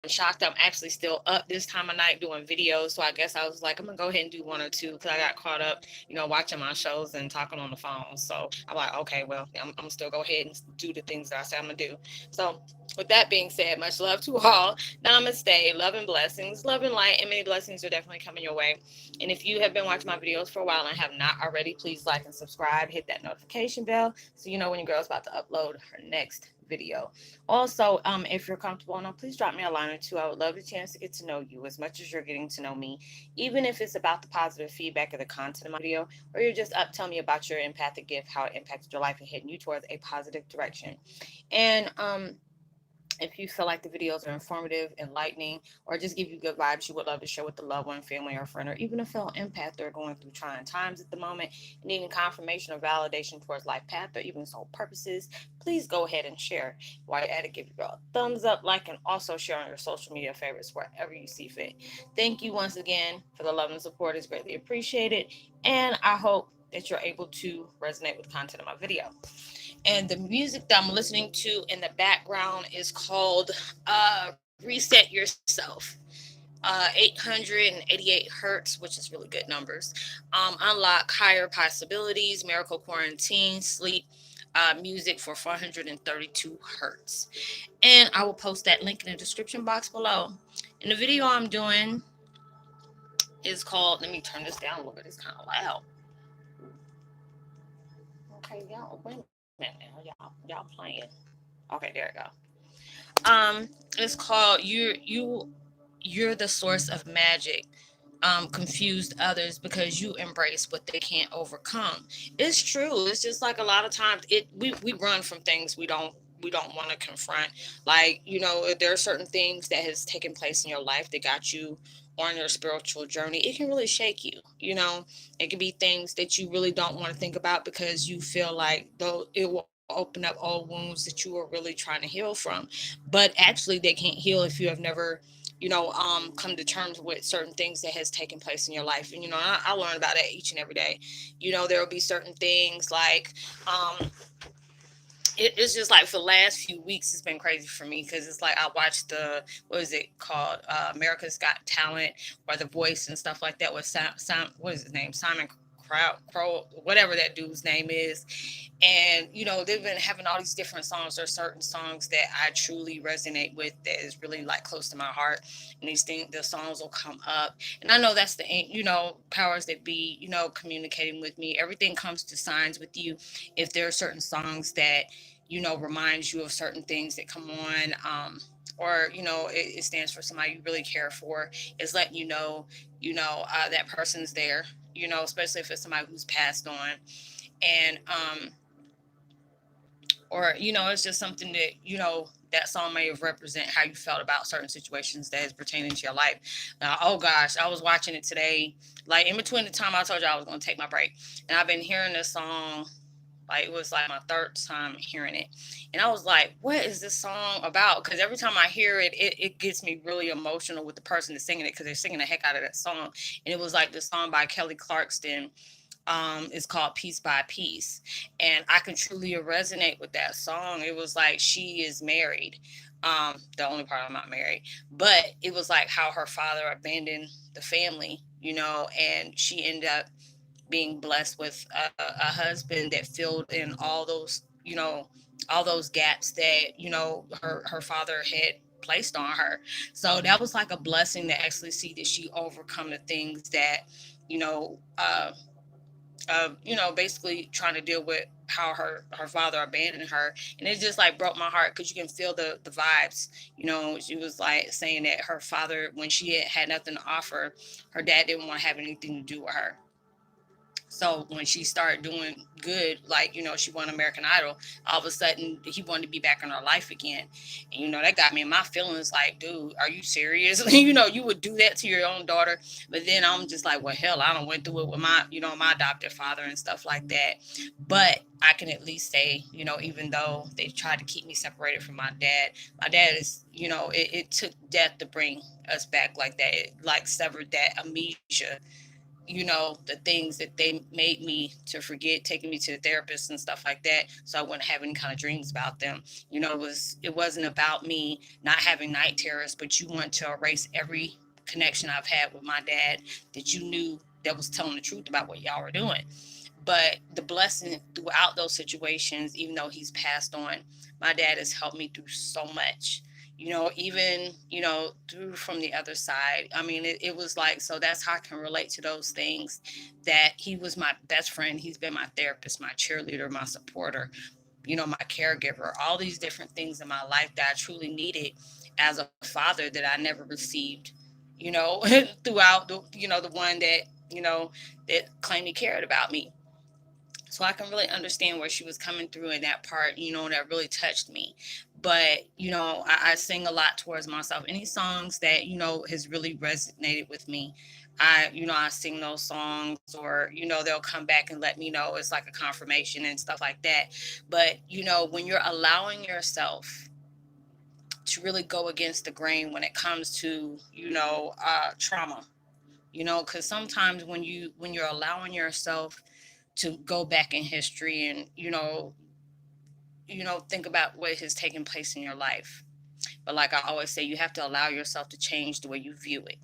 shocked I'm actually still up this time of night doing videos. So I guess I was like, I'm gonna go ahead and do one or two because I got caught up, watching my shows and talking on the phone. So I'm like, okay, well, I'm still go ahead and do the things that I said I'm gonna do. So with that being said, much love to all. Namaste, love and blessings, love and light, and many blessings are definitely coming your way. And if you have been watching my videos for a while and have not already, please like and subscribe, hit that notification bell so you know when your girl's about to upload her next video. Also, if you're comfortable enough, please drop me a line or two. I would love the chance to get to know you as much as you're getting to know me, even if it's about the positive feedback of the content of my video, or you're just up telling me about your empathic gift, how it impacted your life and hitting you towards a positive direction. And if you feel like the videos are informative, enlightening, or just give you good vibes, you would love to share with a loved one, family, or friend, or even a fellow empath that are going through trying times at the moment, needing confirmation or validation towards life path or even soul purposes, please go ahead and share. While you're at it, give your girl a thumbs up, like, and also share on your social media favorites wherever you see fit. Thank you once again for the love and support. It's greatly appreciated. And I hope that you're able to resonate with the content of my video. And the music that I'm listening to in the background is called Reset Yourself. 888 hertz, which is really good numbers. Unlock higher possibilities, miracle quarantine, sleep, music for 432 hertz. And I will post that link in the description box below. And the video I'm doing is called, let me turn this down a little bit, it's kind of loud. Okay, y'all, wait a minute now. Y'all playing. Okay, there it go. It's called you're the source of magic. Confused others because you embrace what they can't overcome. It's true. It's just like a lot of times we run from things we don't want to confront. Like, there are certain things that has taken place in your life that got you on your spiritual journey. It can really shake you. It can be things that you really don't want to think about because you feel like though it will open up all wounds that you are really trying to heal from. But actually they can't heal if you have never come to terms with certain things that has taken place in your life. And I learn about that each and every day. There will be certain things like it's just like for the last few weeks it's been crazy for me because it's like I watched the what is it called, America's Got Talent or The Voice and stuff like that with what is his name, Simon Crow, whatever that dude's name is. And they've been having all these different songs. There are certain songs that I truly resonate with that is really like close to my heart, and these things, the songs will come up. And I know that's the powers that be, communicating with me. Everything comes to signs with you. If there are certain songs that reminds you of certain things that come on, or it stands for somebody you really care for, is letting that person's there, especially if it's somebody who's passed on. And or it's just something that that song may have represent how you felt about certain situations that is pertaining to your life. Now, oh gosh, I was watching it today, like in between the time I told you I was going to take my break, and I've been hearing this song. Like, it was like my third time hearing it, and I was like, what is this song about? Because every time I hear it, it gets me really emotional with the person that's singing it, because they're singing the heck out of that song. And it was like the song by Kelly Clarkson. Is called Piece by Piece. And I can truly resonate with that song. It was like she is married. The only part I'm not married. But it was like how her father abandoned the family, and she ended up being blessed with a husband that filled in all those gaps that, her father had placed on her. So that was like a blessing to actually see that she overcome the things that, you know, uh, basically trying to deal with how her father abandoned her. And it just like broke my heart because you can feel the vibes. She was like saying that her father, when she had nothing to offer, her dad didn't want to have anything to do with her. So when she started doing good, like, she won American Idol, all of a sudden he wanted to be back in her life again. And, that got me in my feelings like, dude, are you serious? You would do that to your own daughter. But then I'm just like, well, hell, I don't went through it with my adopted father and stuff like that. But I can at least say, even though they tried to keep me separated from my dad is, it took death to bring us back like that. It like severed that amnesia the things that they made me to forget, taking me to the therapist and stuff like that, so I wouldn't have any kind of dreams about them. It wasn't about me not having night terrors, but you want to erase every connection I've had with my dad that you knew that was telling the truth about what y'all were doing. But the blessing throughout those situations, even though he's passed on, my dad has helped me through so much. Even, through from the other side. I mean, it was like, so that's how I can relate to those things, that he was my best friend. He's been my therapist, my cheerleader, my supporter, my caregiver, all these different things in my life that I truly needed as a father that I never received, you know, throughout the one that claimed he cared about me. So I can really understand where she was coming through in that part, that really touched me. But, I sing a lot towards myself. Any songs that, has really resonated with me, I sing those songs, or, they'll come back and let me know. It's like a confirmation and stuff like that. But, when you're allowing yourself to really go against the grain when it comes to, trauma, because sometimes when you're allowing yourself to go back in history and think about what has taken place in your life. But like I always say, you have to allow yourself to change the way you view it,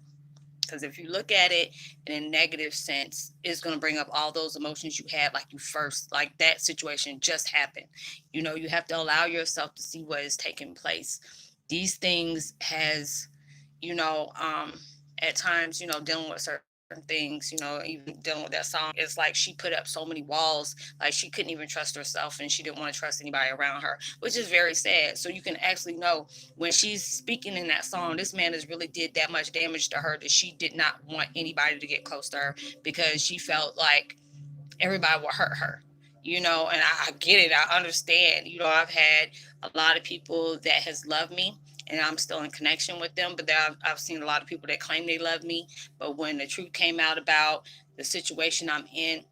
because if you look at it in a negative sense, it's going to bring up all those emotions you had, like you first, like that situation just happened. You have to allow yourself to see what is taking place. These things has, you know um at times, dealing with certain things, even dealing with that song, it's like she put up so many walls, like she couldn't even trust herself, and she didn't want to trust anybody around her, which is very sad. So you can actually know, when she's speaking in that song, this man has really did that much damage to her, that she did not want anybody to get close to her, because she felt like everybody will hurt her. And I get it. I understand. I've had a lot of people that has loved me, and I'm still in connection with them. But I've seen a lot of people that claim they love me. But when the truth came out about the situation I'm in,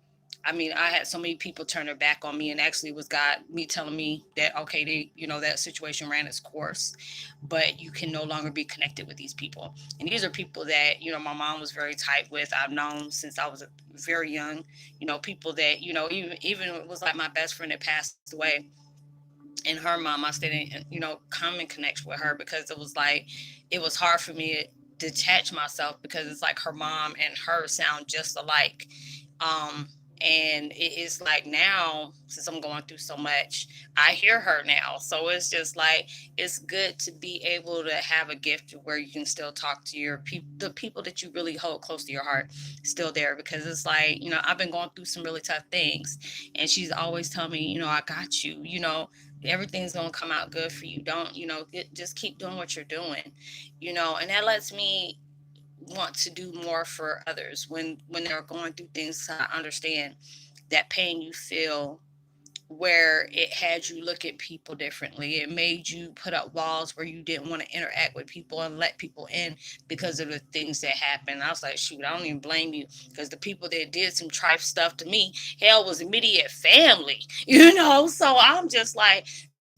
I mean, I had so many people turn their back on me, and actually it was God, me telling me that, okay, that situation ran its course, but you can no longer be connected with these people. And these are people that, my mom was very tight with. I've known since I was very young, people that, even it was like my best friend that passed away, and her mom, I stayed in, come in connection with her, because it was hard for me to detach myself, because it's like her mom and her sound just alike. Um, and it is like, now, since I'm going through so much, I hear her now. So it's just like, it's good to be able to have a gift where you can still talk to the people that you really hold close to your heart, still there, because it's like, I've been going through some really tough things, and she's always telling me, I got you, everything's going to come out good for you. Don't, just keep doing what you're doing, and that lets me want to do more for others when they're going through things. I understand that pain you feel, where it had you look at people differently. It made you put up walls where you didn't want to interact with people and let people in, because of the things that happened. I was like, shoot, I don't even blame you, because the people that did some tripe stuff to me, hell, was immediate family, So I'm just like,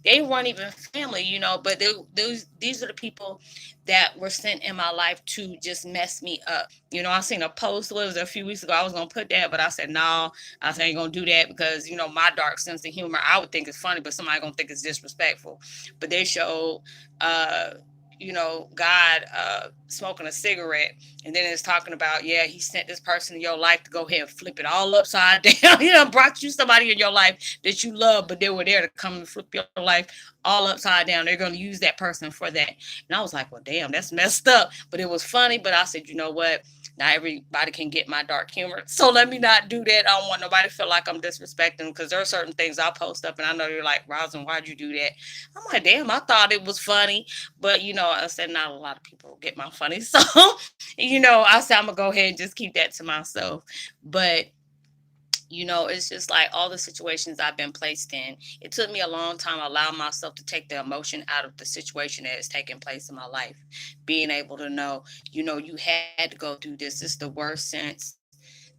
they weren't even family, but these are the people that were sent in my life to just mess me up. I seen a post, what was it, a few weeks ago, I was gonna put that, but I said no, I said I ain't gonna do that, because my dark sense of humor, I would think it's funny, but somebody gonna think it's disrespectful. But they showed God smoking a cigarette, and then it's talking about, yeah, he sent this person in your life to go ahead and flip it all upside down. Brought you somebody in your life that you love, but they were there to come and flip your life all upside down. They're going to use that person for that. And I was like, well, damn, that's messed up. But it was funny. But I said, you know what? Not everybody can get my dark humor. So let me not do that. I don't want nobody to feel like I'm disrespecting, because there are certain things I'll post up, and I know you're like, Roslynn, why'd you do that? I'm like, damn, I thought it was funny. But, I said not a lot of people get my funny. So, I said I'm going to go ahead and just keep that to myself. But it's just like all the situations I've been placed in. It took me a long time to allow myself to take the emotion out of the situation that is taking place in my life. Being able to know, you had to go through this. It's the worst sense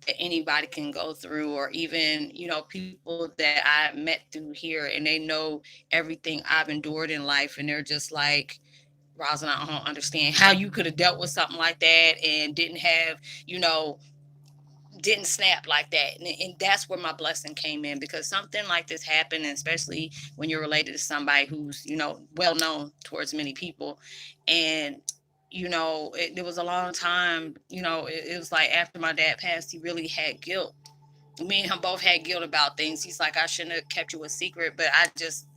that anybody can go through, or even, people that I met through here, and they know everything I've endured in life, and they're just like, Rosalind, I don't understand how you could have dealt with something like that and didn't have, didn't snap like that. And that's where my blessing came in, because something like this happened, and especially when you're related to somebody who's, well known towards many people. And, it was a long time, it was like after my dad passed, he really had guilt. Me and him both had guilt about things. He's like, I shouldn't have kept you a secret, but I just,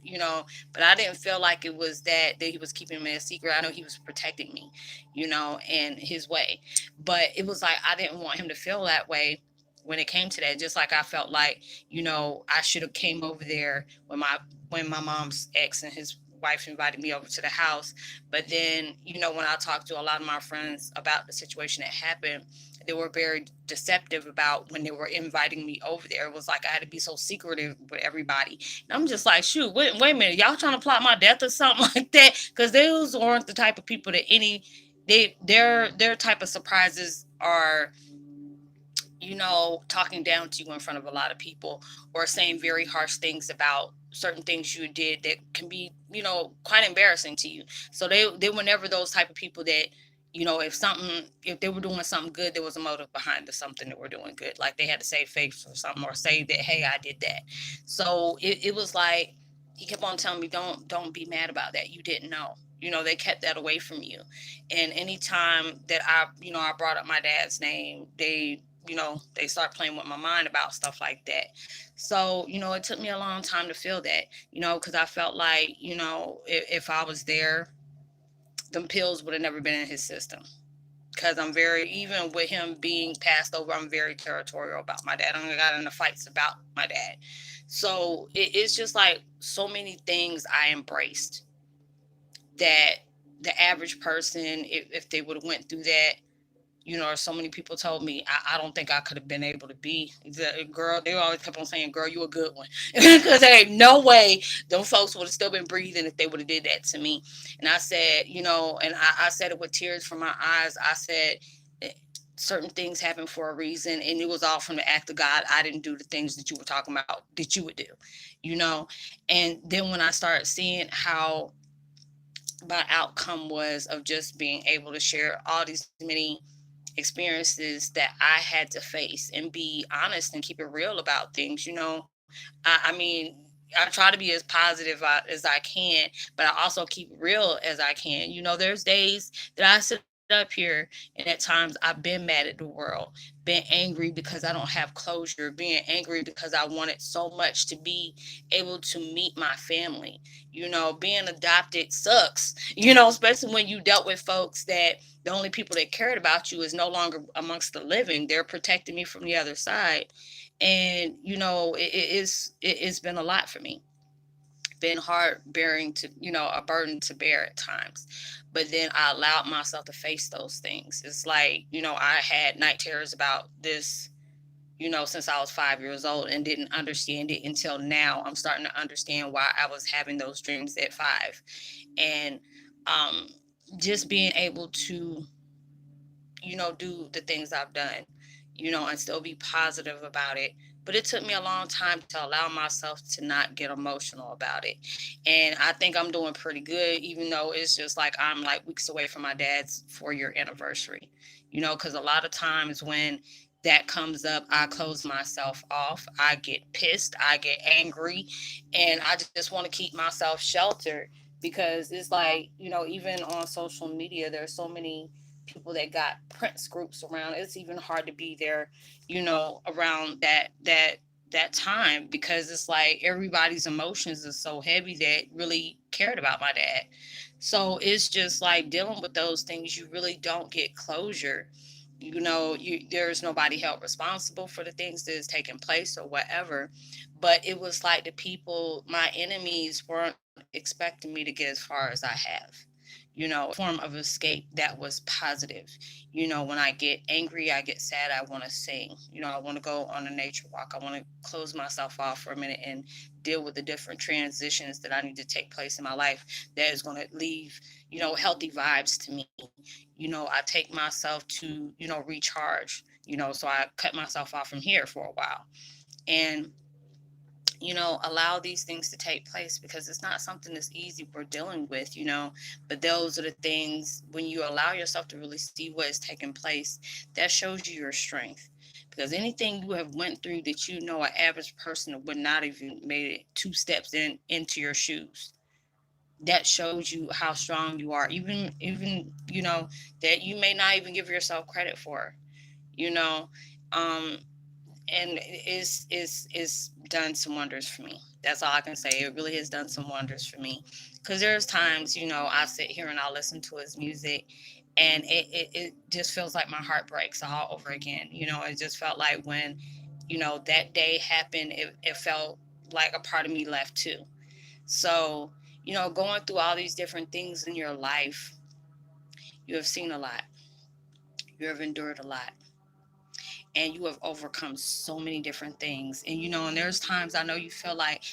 but I didn't feel like it was that he was keeping me a secret. I know he was protecting me, in his way. But it was like, I didn't want him to feel that way when it came to that. Just like I felt like, I should have came over there when my mom's ex and his wife invited me over to the house. But then, when I talked to a lot of my friends about the situation that happened, they were very deceptive about when they were inviting me over there. It was like I had to be so secretive with everybody. And I'm just like, shoot, wait a minute, y'all trying to plot my death or something like that? Because those weren't the type of people that their type of surprises are, talking down to you in front of a lot of people, or saying very harsh things about certain things you did that can be, quite embarrassing to you. So they were never those type of people that, if they were doing something good, there was a motive behind the something that we're doing good. Like they had to save face or something, or say that, hey, I did that. So it was like, he kept on telling me, don't be mad about that. You didn't know. They kept that away from you. And anytime that I brought up my dad's name, they start playing with my mind about stuff like that. So, it took me a long time to feel that, because I felt like, if I was there, them pills would have never been in his system. Because even with him being passed over, I'm very territorial about my dad. I got into fights about my dad. So it's just like so many things I embraced that the average person, if they would have went through that, so many people told me, I don't think I could have been able to be the girl. They always kept on saying, girl, you a good one. Because there ain't no way them folks would have still been breathing if they would have did that to me. And I said, and I said it with tears from my eyes. I said, eh, certain things happen for a reason, and it was all from the act of God. I didn't do the things that you were talking about that you would do, you know. And then when I started seeing how my outcome was of just being able to share all these many experiences that I had to face and be honest and keep it real about things, I mean, I try to be as positive as I can, but I also keep it real as I can. There's days that I sit up here, and at times I've been mad at the world, been angry because I don't have closure, being angry because I wanted so much to be able to meet my family. Being adopted sucks, especially when you dealt with folks that the only people that cared about you is no longer amongst the living. They're protecting me from the other side. And, it's been a lot for me, been hard bearing to, a burden to bear at times. But then I allowed myself to face those things. It's like, I had night terrors about this, since I was 5 years old, and didn't understand it until now. I'm starting to understand why I was having those dreams at 5. And um, just being able to, do the things I've done, and still be positive about it. But it took me a long time to allow myself to not get emotional about it. And I think I'm doing pretty good, even though it's just like I'm like weeks away from my dad's 4-year anniversary, because a lot of times when that comes up, I close myself off. I get pissed. I get angry. And I just want to keep myself sheltered, because it's like, even on social media, there's so many people that got Prince groups around. It's even hard to be there, around that time, because it's like everybody's emotions are so heavy that really cared about my dad. So it's just like dealing with those things, you really don't get closure. There's nobody held responsible for the things that is taking place or whatever. But it was like the people, my enemies, weren't expecting me to get as far as I have. Form of escape that was positive. When I get angry, I get sad, I want to sing. I want to go on a nature walk. I want to close myself off for a minute and deal with the different transitions that I need to take place in my life that is going to leave, healthy vibes to me. I take myself to, recharge, so I cut myself off from here for a while. And allow these things to take place, because it's not something that's easy we're dealing with, but those are the things, when you allow yourself to really see what is taking place, that shows you your strength. Because anything you have went through that you know an average person would not even made it two steps into your shoes, that shows you how strong you are. Even that you may not even give yourself credit for. You know, um, and it's done some wonders for me. That's all I can say. It really has done some wonders for me. Because there's times, I sit here and I listen to his music, and it just feels like my heart breaks all over again. It just felt like when, that day happened, it felt like a part of me left too. So, going through all these different things in your life, you have seen a lot, you have endured a lot, and you have overcome so many different things. And there's times I know you feel like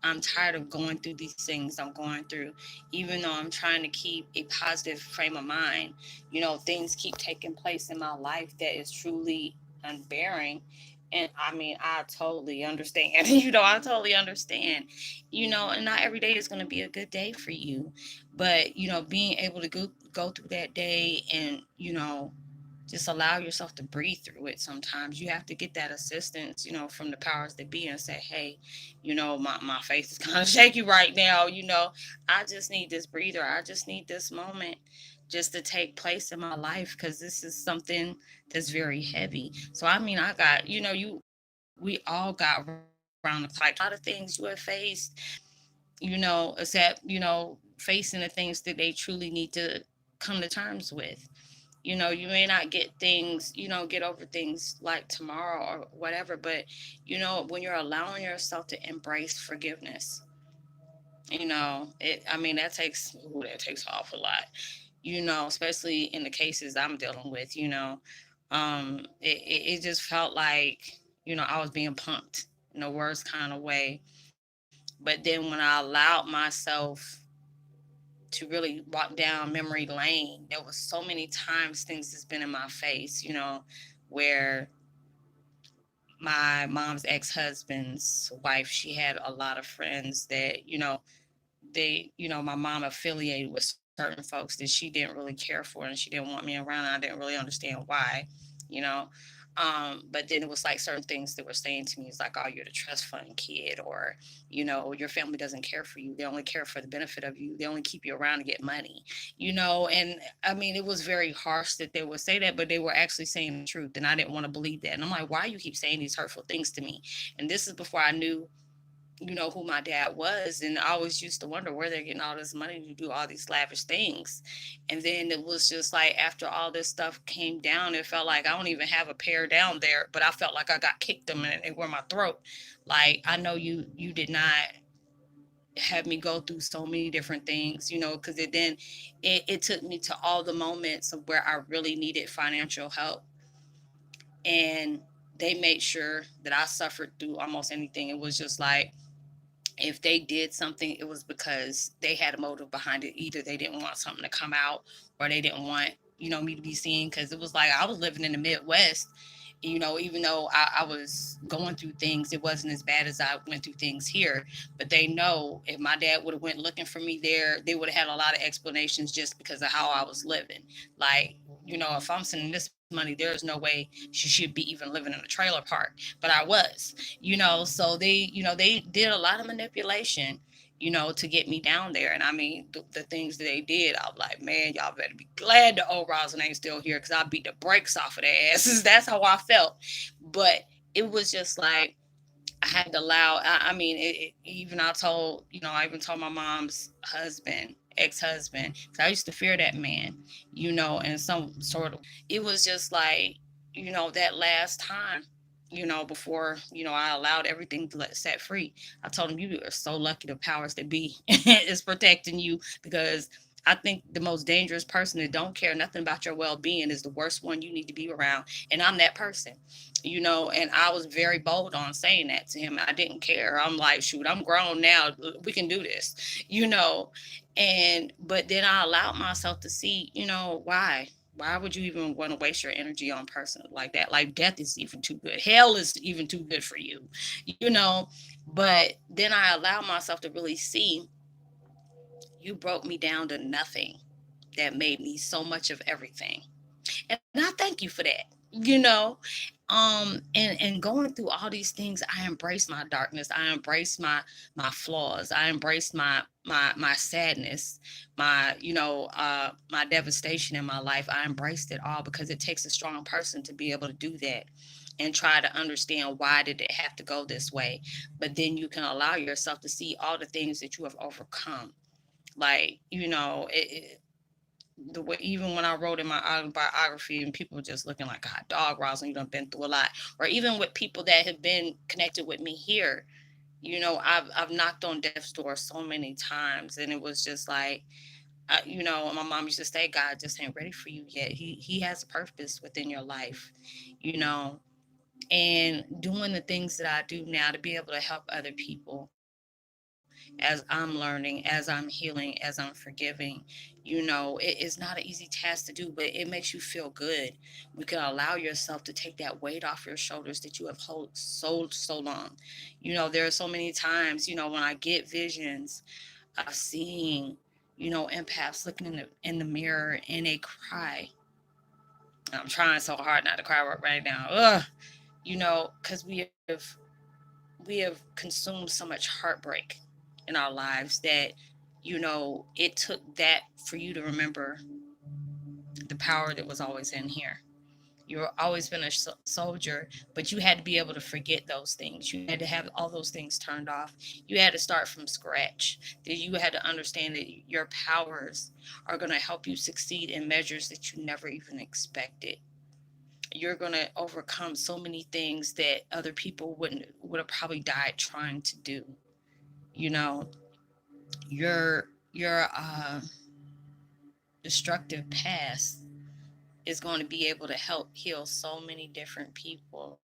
I'm tired of going through these things I'm going through, even though I'm trying to keep a positive frame of mind. Things keep taking place in my life that is truly unbearing. And I mean, I totally understand. I totally understand. And not every day is going to be a good day for you. But, being able to go through that day and, just allow yourself to breathe through it. Sometimes you have to get that assistance, from the powers that be, and say, hey, my face is kind of shaky right now. I just need this breather. I just need this moment just to take place in my life, because this is something that's very heavy. So I mean, I got, we all got around the clock. A lot of things you have faced, except, facing the things that they truly need to come to terms with. You may not get things, get over things like tomorrow or whatever, but when you're allowing yourself to embrace forgiveness, I mean, that takes an awful lot, especially in the cases I'm dealing with. It just felt like, I was being punked in the worst kind of way. But then when I allowed myself to really walk down memory lane, there was so many times things has been in my face, where my mom's ex-husband's wife, she had a lot of friends that, my mom affiliated with certain folks that she didn't really care for, and she didn't want me around. And I didn't really understand why, you know. But then it was like certain things that were saying to me, it's like, oh, you're the trust fund kid, or, your family doesn't care for you. They only care for the benefit of you. They only keep you around to get money, And I mean, it was very harsh that they would say that, but they were actually saying the truth. And I didn't want to believe that. And I'm like, why you keep saying these hurtful things to me? And this is before I knew, who my dad was. And I always used to wonder where they're getting all this money to do all these lavish things. And then it was just like, after all this stuff came down, it felt like I don't even have a pair down there, but I felt like I got kicked them and they were my throat. Like, I know you did not have me go through so many different things, because it took me to all the moments of where I really needed financial help. And they made sure that I suffered through almost anything. It was just like, if they did something, it was because they had a motive behind it. Either they didn't want something to come out, or they didn't want, me to be seen. Because it was like, I was living in the Midwest, even though I was going through things, it wasn't as bad as I went through things here. But they know if my dad would have went looking for me there, they would have had a lot of explanations just because of how I was living. Like, if I'm sending this money, there's no way she should be even living in a trailer park. But I was, so they did a lot of manipulation, to get me down there. And I mean, the things that they did, I was like, man, y'all better be glad the old Roslynn ain't still here, because I beat the brakes off of their asses. That's how I felt. But it was just like, I had to allow, I mean, even I even told my mom's husband, ex-husband, because I used to fear that man, and some sort of, it was just like, that last time, before, I allowed everything to let set free. I told him, you are so lucky the powers that be is protecting you, because I think the most dangerous person that don't care nothing about your well-being is the worst one you need to be around. And I'm that person, and I was very bold on saying that to him. I didn't care. I'm like, shoot, I'm grown now. We can do this, but then I allowed myself to see, why would you even want to waste your energy on a person like that? Like, death is even too good. Hell is even too good for you, But then I allowed myself to really see, you broke me down to nothing that made me so much of everything. And I thank you for that, you know? And going through all these things, I embraced my darkness. I embraced my flaws. I embraced my sadness, my my devastation in my life. I embraced it all because it takes a strong person to be able to do that and try to understand why did it have to go this way. But then you can allow yourself to see all the things that you have overcome. Like, the way, even when I wrote in my autobiography and people just looking like, God, dog, Roslynn, you done been through a lot. Or even with people that have been connected with me here, I've knocked on death's door so many times, and it was just like, my mom used to say, God just ain't ready for you yet. He has a purpose within your life, you know. And doing the things that I do now to be able to help other people as I'm learning, as I'm healing, as I'm forgiving, it is not an easy task to do, but it makes you feel good. You can allow yourself to take that weight off your shoulders that you have hold so long. There are so many times, when I get visions of seeing, empaths looking in the mirror and they cry. I'm trying so hard not to cry right now. Ugh. Because we have consumed so much heartbreak in our lives that it took that for you to remember the power that was always in here. You've always been a soldier, but you had to be able to forget those things. You had to have all those things turned off. You had to start from scratch. That you had to understand that your powers are going to help you succeed in measures that you never even expected. You're going to overcome so many things that other people would have probably died trying to do. You know, your destructive past is going to be able to help heal so many different people,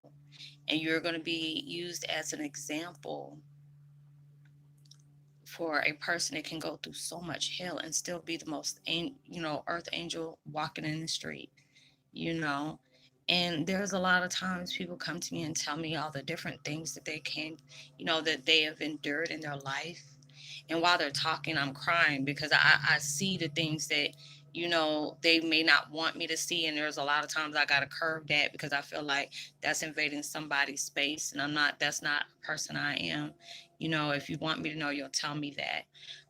and you're going to be used as an example for a person that can go through so much hell and still be the most earth angel walking in the street. you know. And there's a lot of times people come to me and tell me all the different things that that they have endured in their life. And while they're talking, I'm crying because I see the things that, they may not want me to see. And there's a lot of times I got to curb that because I feel like that's invading somebody's space. And that's not a person I am. If you want me to know, you'll tell me that.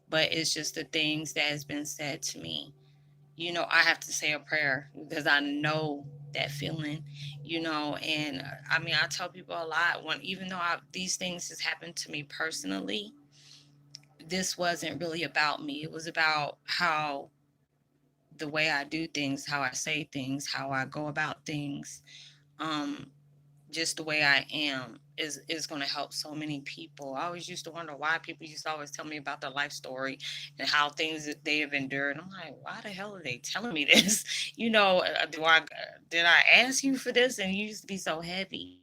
But it's just the things that has been said to me. I have to say a prayer because I know that feeling, and I mean, I tell people a lot even though these things has happened to me personally, this wasn't really about me. It was about how the way I do things, how I say things, how I go about things. Um, just the way I am is going to help so many people. I always used to wonder why people used to always tell me about their life story and how things that they have endured. I'm like, why the hell are they telling me this? Did I ask you for this? And you used to be so heavy.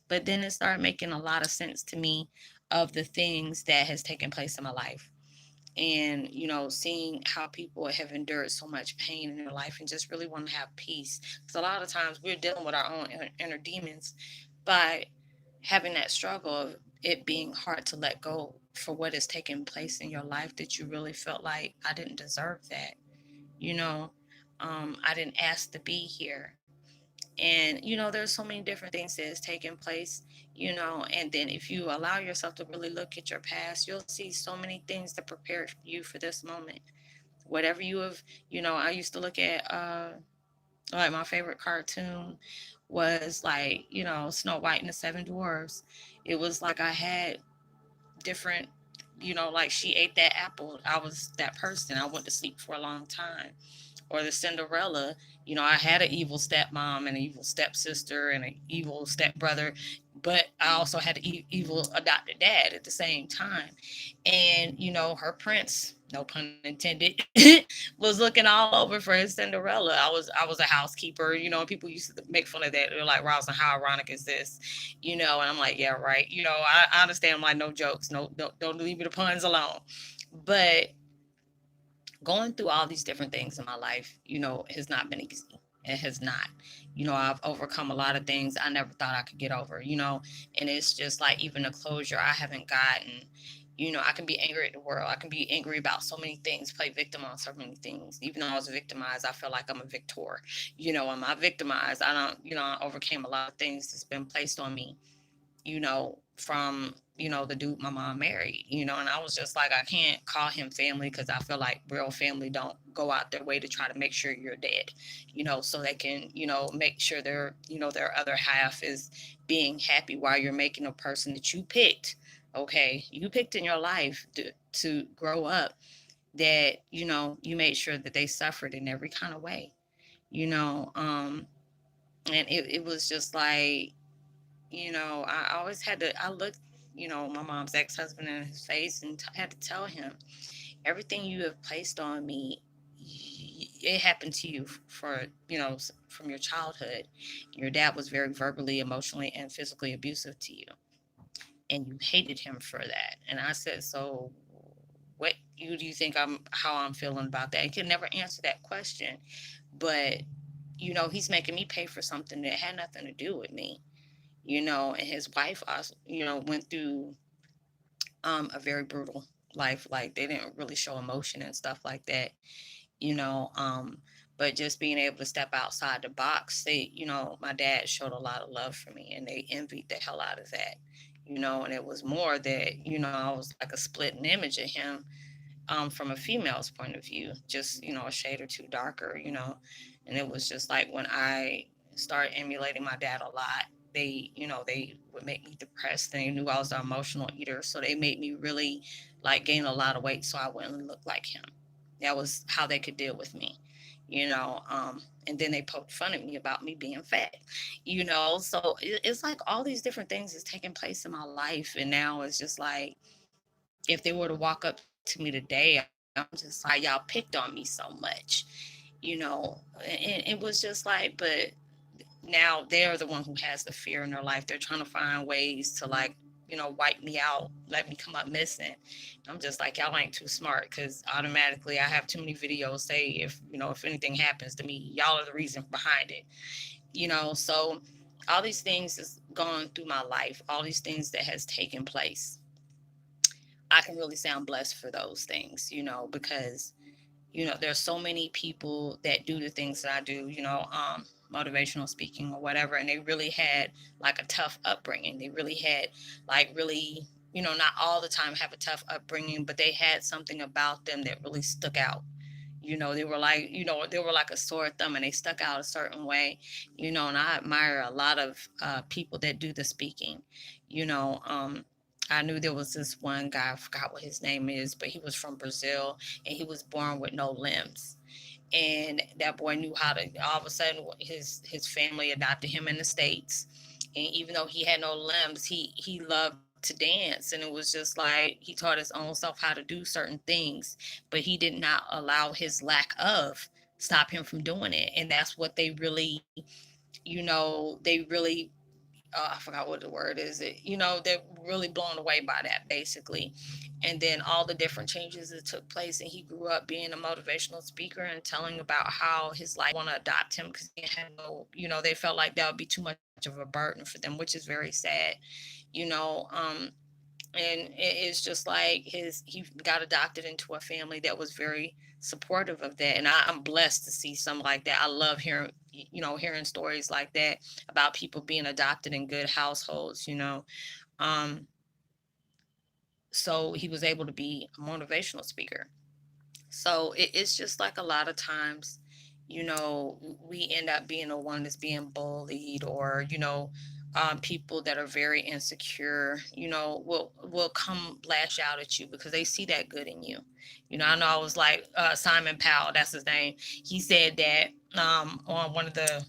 But then it started making a lot of sense to me of the things that has taken place in my life. And seeing how people have endured so much pain in their life and just really want to have peace, because a lot of times we're dealing with our own inner demons by having that struggle of it being hard to let go for what has taken place in your life, that you really felt like, I didn't deserve that. you know I didn't ask to be here. And there's so many different things that has taken place. And then if you allow yourself to really look at your past, you'll see so many things that prepared you for this moment. Whatever you have, I used to look at like my favorite cartoon was like, Snow White and the Seven Dwarfs. It was like I had different, like she ate that apple, I was that person, I went to sleep for a long time. Or the Cinderella, I had an evil stepmom and an evil stepsister and an evil stepbrother, but I also had an evil adopted dad at the same time. And her prince, no pun intended, was looking all over for his Cinderella. I was a housekeeper, and people used to make fun of that. They're like, Roslynn, how ironic is this? And I'm like, yeah, right. I understand. I'm like, no jokes, no, don't leave me the puns alone. But going through all these different things in my life, has not been easy. It has not. I've overcome a lot of things I never thought I could get over, and it's just like even the closure I haven't gotten, I can be angry at the world. I can be angry about so many things, play victim on so many things. Even though I was victimized, I feel like I'm a victor. I'm not victimized. I don't, I overcame a lot of things that's been placed on me, from, the dude my mom married, and I was just like, I can't call him family because I feel like real family don't go out their way to try to make sure you're dead, so they can, make sure their other half is being happy while you're making a person that you picked. Okay. You picked in your life to grow up, that, you made sure that they suffered in every kind of way, and it was just like, I always had to, I looked, my mom's ex-husband in his face and had to tell him, everything you have placed on me, it happened to you for, from your childhood. Your dad was very verbally, emotionally, and physically abusive to you. And you hated him for that. And I said, so what do you think how I'm feeling about that? He could never answer that question. But, he's making me pay for something that had nothing to do with me, and his wife also, went through a very brutal life. Like, they didn't really show emotion and stuff like that, you know. But just being able to step outside the box, my dad showed a lot of love for me, and they envied the hell out of that, and it was more that, I was like a splitting image of him, from a female's point of view, just, a shade or two darker, and it was just like when I started emulating my dad a lot, they would make me depressed. They knew I was an emotional eater, so they made me really like gain a lot of weight so I wouldn't look like him. That was how they could deal with me, and then they poked fun at me about me being fat, so it's like all these different things is taking place in my life. And now it's just like, if they were to walk up to me today, I'm just like, y'all picked on me so much, and it was just like, but now they're the one who has the fear in their life. They're trying to find ways to, like, wipe me out, let me come up missing. I'm just like, y'all ain't too smart, because automatically I have too many videos say, if anything happens to me, y'all are the reason behind it, so all these things is going through my life, all these things that has taken place. I can really say I'm blessed for those things, because, there's so many people that do the things that I do, motivational speaking or whatever, and they really had like a tough upbringing. They really had like really, not all the time have a tough upbringing, but they had something about them that really stuck out. They were like, they were like a sore thumb, and they stuck out a certain way, and I admire a lot of people that do the speaking, you know. I knew there was this one guy, I forgot what his name is, but he was from Brazil, and he was born with no limbs. And that boy knew how to, all of a sudden, his family adopted him in the States. And even though he had no limbs, he loved to dance. And it was just like, he taught his own self how to do certain things, but he did not allow his lack of stop him from doing it. And that's what they really, they really, I forgot what the word is. They're really blown away by that, basically. And then all the different changes that took place, and he grew up being a motivational speaker and telling about how his life want to adopt him because he had no, they felt like that would be too much of a burden for them, which is very sad, you know. And it's just like he got adopted into a family that was very supportive of that, and I'm blessed to see something like that. I love hearing stories like that about people being adopted in good households. um so he was able to be a motivational speaker. So it's just like a lot of times, we end up being the one that's being bullied, or, people that are very insecure, will come lash out at you because they see that good in you. I know I was like, Simon Powell, that's his name. He said that on one of the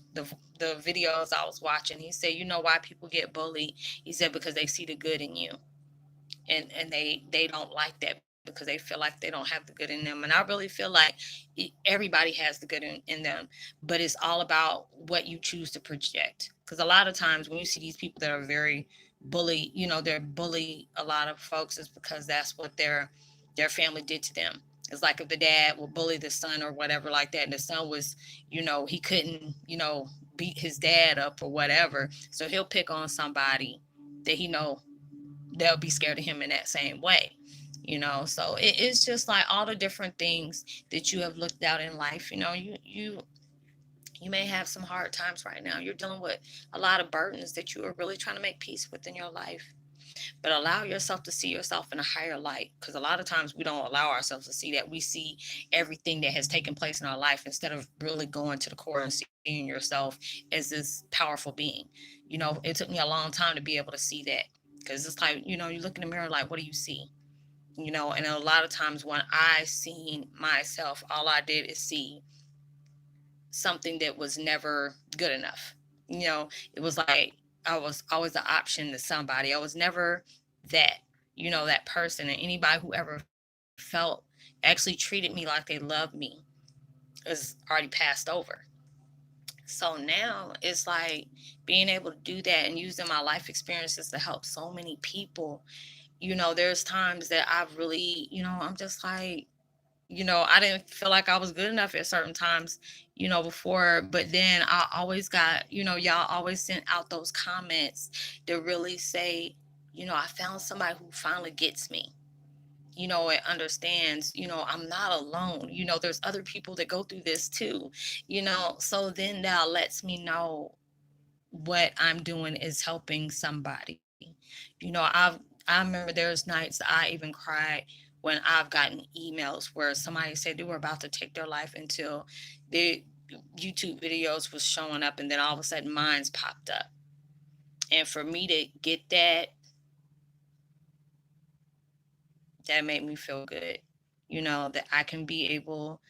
videos I was watching. He said, why people get bullied? He said, because they see the good in you, and they don't like that because they feel like they don't have the good in them. And I really feel like everybody has the good in them, but it's all about what you choose to project. Because a lot of times when you see these people that are very bully, they're bully a lot of folks, is because that's what their family did to them. It's like if the dad will bully the son or whatever like that, and the son was, he couldn't, beat his dad up or whatever, so he'll pick on somebody that he know they'll be scared of him in that same way. So it's just like all the different things that you have looked out in life. You may have some hard times right now. You're dealing with a lot of burdens that you are really trying to make peace with in your life. But allow yourself to see yourself in a higher light, because a lot of times we don't allow ourselves to see that. We see everything that has taken place in our life instead of really going to the core and seeing yourself as this powerful being. It took me a long time to be able to see that, because it's like, you look in the mirror, like, what do you see? And a lot of times when I seen myself, all I did is see something that was never good enough. It was like I was always the option to somebody. I was never that, that person. And anybody who ever actually treated me like they loved me is already passed over. So now it's like being able to do that and using my life experiences to help so many people. There's times that I've really, I'm just like, I didn't feel like I was good enough at certain times, before. But then I always got, y'all always sent out those comments that really say, I found somebody who finally gets me, and understands, I'm not alone. There's other people that go through this too, so then that lets me know what I'm doing is helping somebody. I remember there's nights I even cried when I've gotten emails where somebody said they were about to take their life until the YouTube videos was showing up, and then all of a sudden mine's popped up. And for me to get that, that made me feel good. That I can be able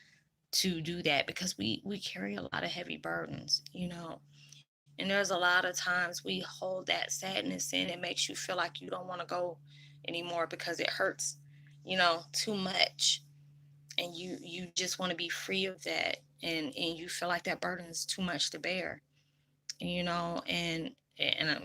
to do that, because we carry a lot of heavy burdens, and there's a lot of times we hold that sadness in. It makes you feel like you don't want to go anymore because it hurts, too much. And you just want to be free of that, and you feel like that burden is too much to bear, and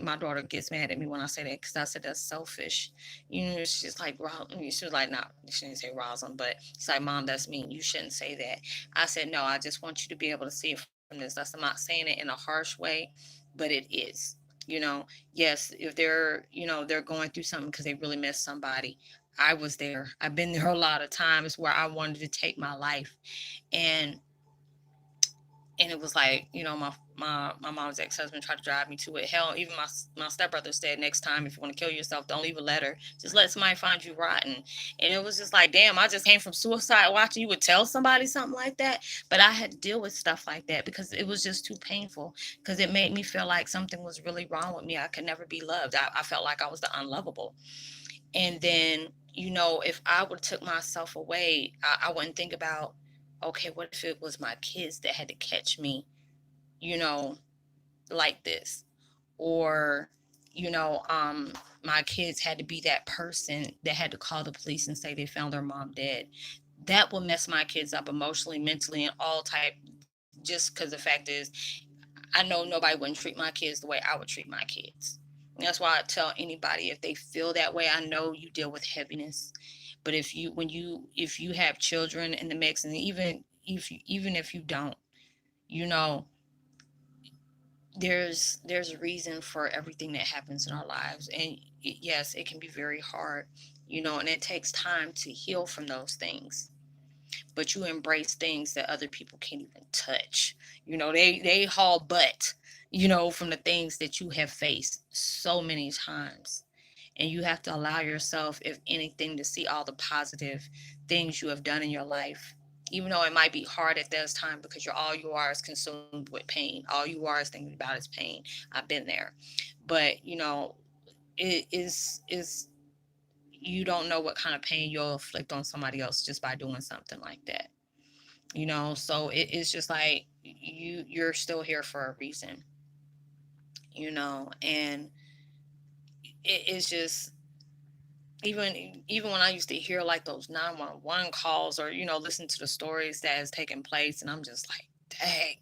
my daughter gets mad at me when I say that, because I said that's selfish. She's like, she was like, no, she didn't say Rosalind, but she's like, Mom, that's mean. You shouldn't say that. I said, no, I just want you to be able to see it from this. I'm not saying it in a harsh way, but it is. Yes, if they're going through something because they really miss somebody. I was there. I've been there a lot of times where I wanted to take my life, and it was like, my mom's ex-husband tried to drive me to it. Hell, even my stepbrother said, next time if you want to kill yourself, don't leave a letter, just let somebody find you rotten. And it was just like, damn, I just came from suicide watching. You would tell somebody something like that? But I had to deal with stuff like that because it was just too painful, because it made me feel like something was really wrong with me. I could never be loved. I felt like I was the unlovable. And then, if I would have took myself away, I wouldn't think about, okay, what if it was my kids that had to catch me, you know, like this? Or, you know, um, my kids had to be that person that had to call the police and say they found their mom dead. That will mess my kids up emotionally, mentally, and all type. Just because the fact is, I know nobody wouldn't treat my kids the way I would treat my kids. And that's why I tell anybody, if they feel that way, I know you deal with heaviness. But if you have children in the mix, and even if you don't, you know, there's a reason for everything that happens in our lives. And yes, it can be very hard, and it takes time to heal from those things. But you embrace things that other people can't even touch. They haul butt, from the things that you have faced so many times. And you have to allow yourself, if anything, to see all the positive things you have done in your life. Even though it might be hard at this time, because all you are is consumed with pain. All you are is thinking about is pain. I've been there. But, it is you don't know what kind of pain you'll inflict on somebody else just by doing something like that. So it's just like you're still here for a reason. And it's just, even when I used to hear like those 911 calls, or listen to the stories that has taken place, and I'm just like, dang,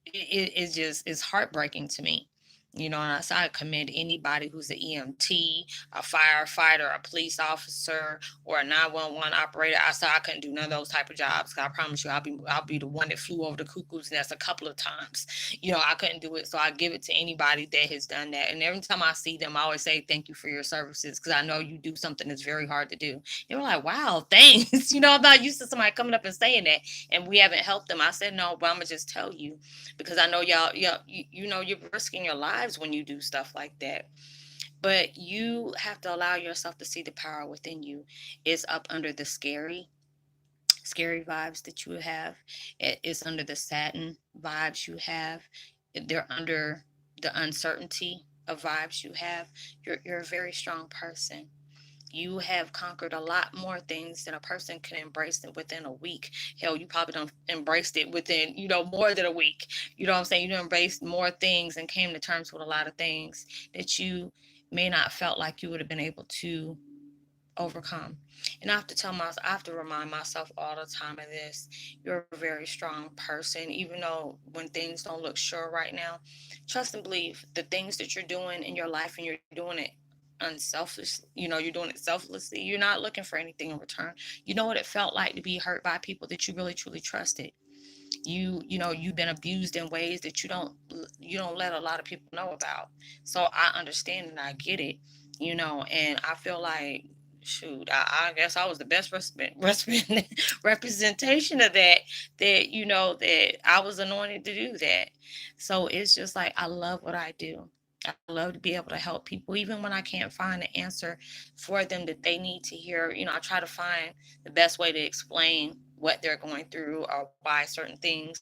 it's just, it's heartbreaking to me. And so I commend anybody who's an EMT, a firefighter, a police officer, or a 911 operator. I said I couldn't do none of those type of jobs. 'Cause I promise you, I'll be the one that flew over the cuckoo's nest a couple of times. I couldn't do it. So I give it to anybody that has done that. And every time I see them, I always say thank you for your services, because I know you do something that's very hard to do. They were like, wow, thanks. I'm not used to somebody coming up and saying that, and we haven't helped them. I said no, but I'm gonna just tell you, because I know y'all, you're risking your lives when you do stuff like that. But you have to allow yourself to see the power within you. It's up under the scary vibes that you have. It's under the satin vibes you have. They're under the uncertainty of vibes you have. You're a very strong person. You have conquered a lot more things than a person can embrace it within a week. Hell, you probably don't embraced it within, more than a week. You know what I'm saying? You embraced more things and came to terms with a lot of things that you may not felt like you would have been able to overcome. And I have to remind myself all the time of this. You're a very strong person, even though when things don't look sure right now. Trust and believe the things that you're doing in your life, and you're doing it unselfish. You're doing it selflessly. You're not looking for anything in return. You know what it felt like to be hurt by people that you really truly trusted. You've been abused in ways that you don't let a lot of people know about. So I understand and I get it. And I feel like, shoot, I guess I was the best representation of that I was anointed to do that. So it's just like, I love what I do. I love to be able to help people, even when I can't find the answer for them that they need to hear. I try to find the best way to explain what they're going through, or why certain things,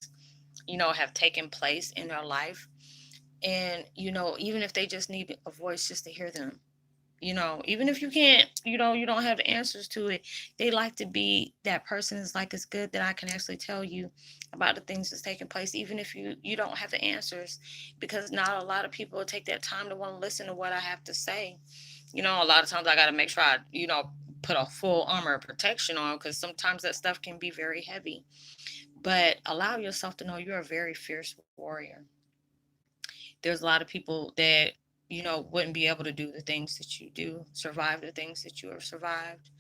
have taken place in their life. And, even if they just need a voice just to hear them, even if you can't, you don't have the answers to it, they like to be that person. Is like, it's good that I can actually tell you about the things that's taking place, even if you don't have the answers, because not a lot of people will take that time to want to listen to what I have to say. A lot of times I got to make sure I, put a full armor of protection on, because sometimes that stuff can be very heavy. But allow yourself to know you're a very fierce warrior. There's a lot of people that, wouldn't be able to do the things that you do, survive the things that you have survived.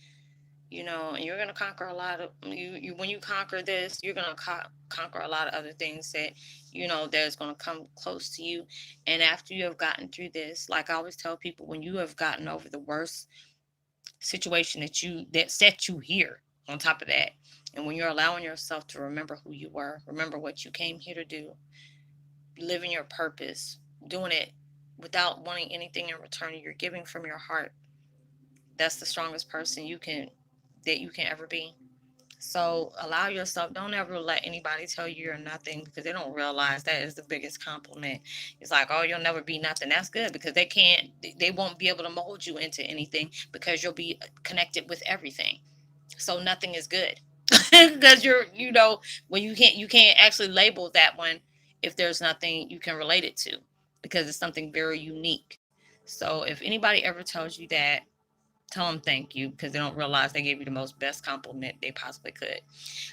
And you're going to conquer a lot of you when you conquer this, you're going to conquer a lot of other things that, that's going to come close to you. And after you have gotten through this, like I always tell people, when you have gotten over the worst situation that set you here, on top of that, and when you're allowing yourself to remember who you were, remember what you came here to do, living your purpose, doing it without wanting anything in return, you're giving from your heart. That's the strongest person you can ever be. So allow yourself, don't ever let anybody tell you you're nothing, because they don't realize that is the biggest compliment. It's like, oh, you'll never be nothing. That's good, because they won't be able to mold you into anything, because you'll be connected with everything. So nothing is good. Because when you can't actually label that one if there's nothing you can relate it to, because it's something very unique. So if anybody ever tells you that, tell them thank you, because they don't realize they gave you the most best compliment they possibly could.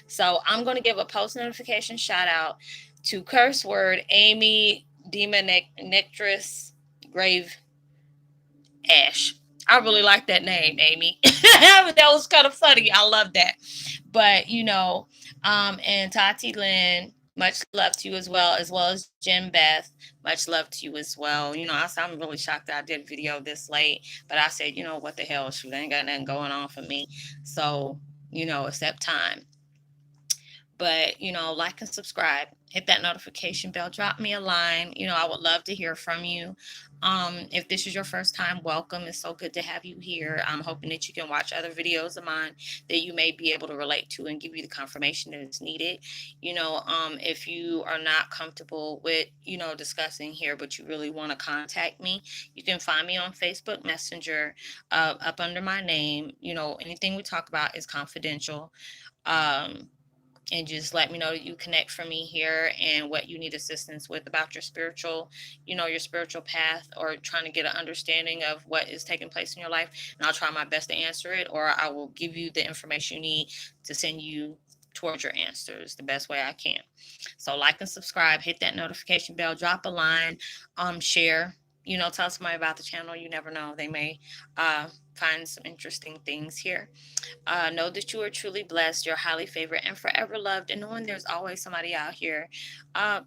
So I'm going to give a post notification shout out to Curse Word Amy Nectris Grave Ash. I really like that name, Amy. That was kind of funny. I love that. But and Tati Lynn, much love to you, as well as Jim Beth, much love to you as well. I'm really shocked that I did a video this late, but I said, what the hell, shoot, I ain't got nothing going on for me. So, accept time. But, like and subscribe, hit that notification bell, drop me a line. I would love to hear from you. If this is your first time, welcome. It's so good to have you here. I'm hoping that you can watch other videos of mine that you may be able to relate to and give you the confirmation that is needed. If you are not comfortable with, discussing here, but you really want to contact me, you can find me on Facebook Messenger, up under my name. Anything we talk about is confidential. Um, and just let me know that you connect for me here, and what you need assistance with about your spiritual path, or trying to get an understanding of what is taking place in your life. And I'll try my best to answer it, or I will give you the information you need to send you towards your answers the best way I can. So like and subscribe, hit that notification bell, drop a line, share, tell somebody about the channel. You never know, they may find some interesting things here. Know that you are truly blessed, you're highly favored, and forever loved. And knowing there's always somebody out here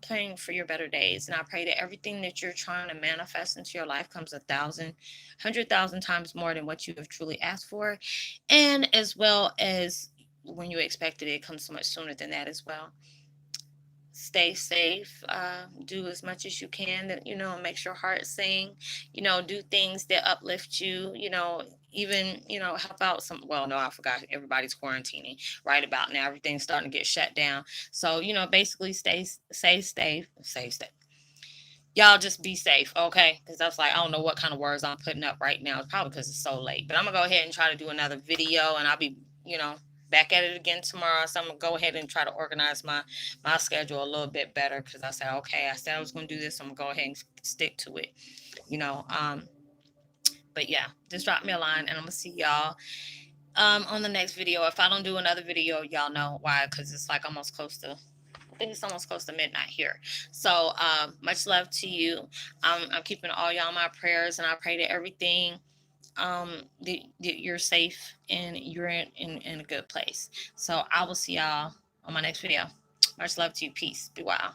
praying for your better days. And I pray that everything that you're trying to manifest into your life comes 100,000 times more than what you have truly asked for. And as well as when you expected it, comes so much sooner than that as well. Stay safe, do as much as you can that makes your heart sing, do things that uplift you, even help out some. Well, no, I forgot, everybody's quarantining right about now, everything's starting to get shut down. So basically stay safe. Y'all just be safe, okay? Because that's like, I don't know what kind of words I'm putting up right now. It's probably because it's so late. But I'm going to go ahead and try to do another video, and I'll be, back at it again tomorrow. So I'm going to go ahead and try to organize my schedule a little bit better, because I said, okay, I said I was going to do this. So I'm going to go ahead and stick to it, But yeah, just drop me a line, and I'm going to see y'all on the next video. If I don't do another video, y'all know why, because it's like almost close to, I think it's almost close to midnight here. So much love to you. I'm keeping all y'all in my prayers, and I pray that everything, that you're safe and you're in a good place. So I will see y'all on my next video. Much love to you. Peace. Be well.